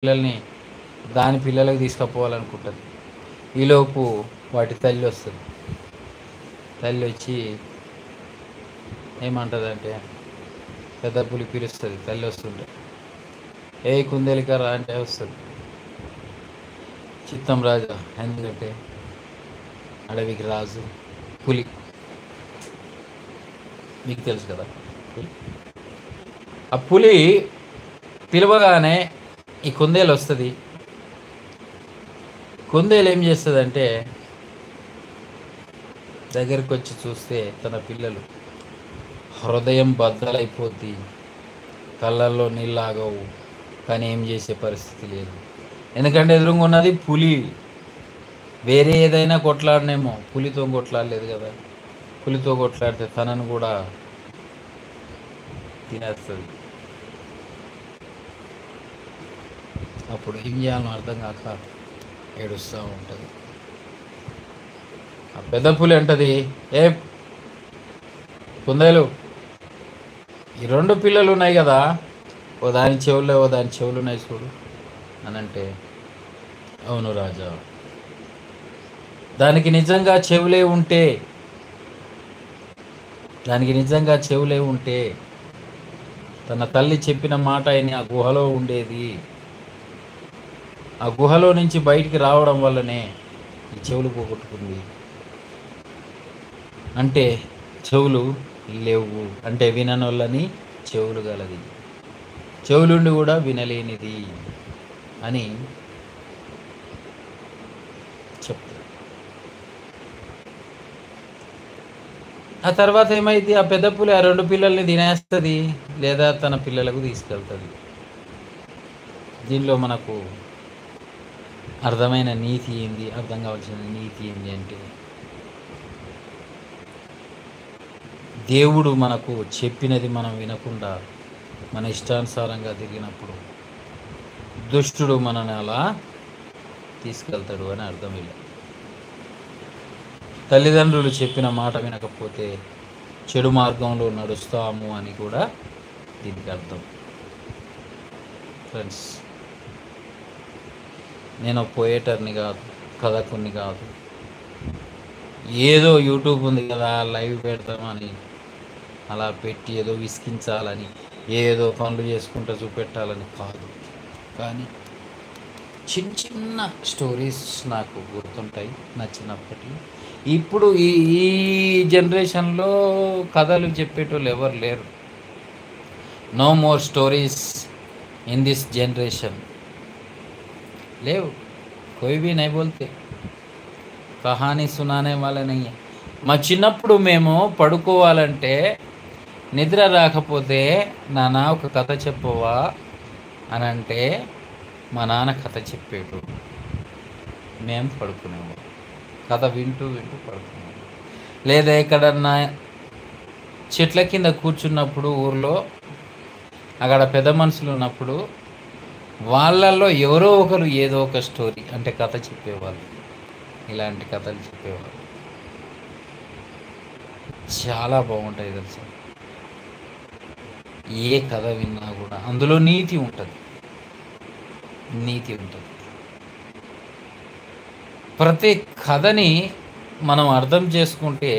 పిల్లల్ని దాని పిల్లలకు తీసుకుపోవాలనుకుంటుంది. ఈలోపు వాటి తల్లి వస్తుంది. తల్లి వచ్చి ఏమంటుందంటే, పెద్ద పులి పిలుస్తుంది. తల్లి వస్తుంటే, ఏ కుందేలిక రా అంటే వస్తుంది. చిత్తం రాజా, ఎందుకంటే అడవికి రాజు పులి, మీకు తెలుసు కదా పులి. ఆ పులి పిలవగానే ఈ కుందేలు వస్తుంది. కుందేలు ఏం చేస్తుందంటే, దగ్గరికి వచ్చి చూస్తే తన పిల్లలు, హృదయం బద్దలైపోద్ది, కళ్ళల్లో నీళ్ళు ఆగవు, కానీ ఏం చేసే పరిస్థితి లేదు. ఎందుకంటే ఎదురుగా ఉన్నది పులి. వేరే ఏదైనా కొట్లాడనేమో, పులితో కొట్లాడలేదు కదా. పులితో కొట్లాడితే తనను కూడా తినేస్తుంది. అప్పుడు ఏం చేయాలో అర్థం కాక ఏడుస్తూ ఉంటుంది. ఆ పెద్ద పులి అంటది, ఏ కుందేలు, ఈ 2 పిల్లలు ఉన్నాయి కదా, ఓ దాని చెవులు ఉన్నాయి చూడు అని అంటే, అవును రాజా, దానికి నిజంగా చెవులే ఉంటే తన తల్లి చెప్పిన మాట అయిన ఆ గుహలో ఉండేది. ఆ గుహలో నుంచి బయటికి రావడం వల్లనే ఈ చెవులు పోగొట్టుకుంది. అంటే చెవులు లేవు, అంటే విననొల్లని చెవులు గలది, చెవులుండి కూడా వినలేనిది అని చెప్తారు. ఆ తర్వాత ఏమైంది, ఆ పెద్ద పులి ఆ 2 పిల్లల్ని తినేస్తుంది, లేదా తన పిల్లలకు తీసుకెళ్తుంది. దీనిలో మనకు అర్థం కావాల్సిన నీతి ఏంది అంటే, దేవుడు మనకు చెప్పినది మనం వినకుండా మన ఇష్టానుసారంగా తిరిగినప్పుడు దుష్టుడు మనని అలా తీసుకెళ్తాడు అని అర్థం. ఇలా తల్లిదండ్రులు చెప్పిన మాట వినకపోతే చెడు మార్గంలో నడుస్తాము అని కూడా దీనికి అర్థం. ఫ్రెండ్స్, నేను పోయేటర్ని కాదు, కథకుని కాదు, ఏదో యూట్యూబ్ ఉంది కదా లైవ్ పెడతామని అలా పెట్టి ఏదో విసిగించాలని, ఏదో పనులు చేసుకుంటూ చూపెట్టాలని కాదు. కానీ చిన్న చిన్న స్టోరీస్ నాకు గుర్తుంటాయి నచ్చినప్పటికీ. ఇప్పుడు ఈ ఈ జనరేషన్లో కథలు చెప్పేటోళ్ళు ఎవరు లేరు. No more stories in this generation. లేవు, कोई भी नहीं बोलते, కహానీ సునానే వాళ్ళ నయ్య. మా చిన్నప్పుడు మేము పడుకోవాలంటే నిద్ర రాకపోతే, నాన్న ఒక కథ చెప్పవా అని అంటే మా నాన్న కథ చెప్పాడు, మేము పడుకునేవాళ్ళం. కథ వింటూ పడుకునేవాళ్ళం. లేదా ఎక్కడన్నా చెట్ల కింద కూర్చున్నప్పుడు ఊర్లో అక్కడ పెద్ద మనుషులు ఉన్నప్పుడు వాళ్ళల్లో ఎవరో ఒకరు ఏదో ఒక స్టోరీ అంటే కథ చెప్పేవాళ్ళు. ఇలాంటి కథలు చెప్పేవాళ్ళు చాలా బాగుంటాయి తెలుసా. ఏ కథ విన్నా కూడా అందులో నీతి ఉంటుంది. ప్రతి కథని మనం అర్థం చేసుకుంటే,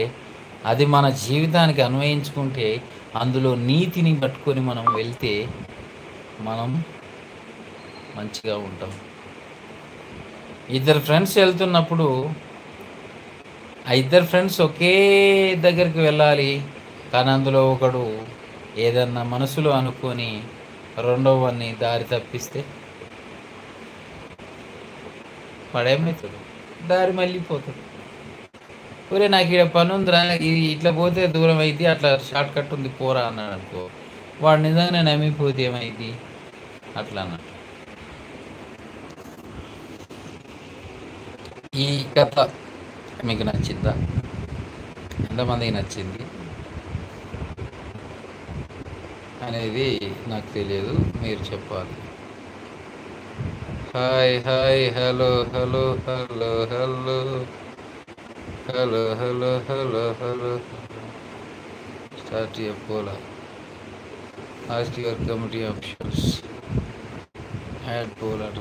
అది మన జీవితానికి అన్వయించుకుంటే, అందులో నీతిని పట్టుకొని మనం వెళ్తే మనం మంచిగా ఉంటాం. 2 ఫ్రెండ్స్ వెళ్తున్నప్పుడు ఆ 2 ఫ్రెండ్స్ ఒకే దగ్గరికి వెళ్ళాలి, కానీ అందులో ఒకడు ఏదన్నా మనసులో అనుకొని రెండోవాన్ని దారి తప్పిస్తే వాడేమవుతాడు, దారి మళ్ళీపోతాడు. ఒరే నాకు ఇక్కడ పని ఉందిరా, ఇది ఇట్లా పోతే దూరం అయింది, అట్లా షార్ట్ కట్ ఉంది పోరా అన్నాడు అనుకో, వాడు నిజంగా నమ్మిపోతే ఏమైంది అట్లా అన్నట్టు. ఈ కథ మీకు నచ్చిందా? ఎంతమందికి నచ్చింది అనేది నాకు తెలియదు, మీరు చెప్పాలి. Hi hi, hello hello hello hello hello hello hello hello start పోలా ask your committee options had పోలాట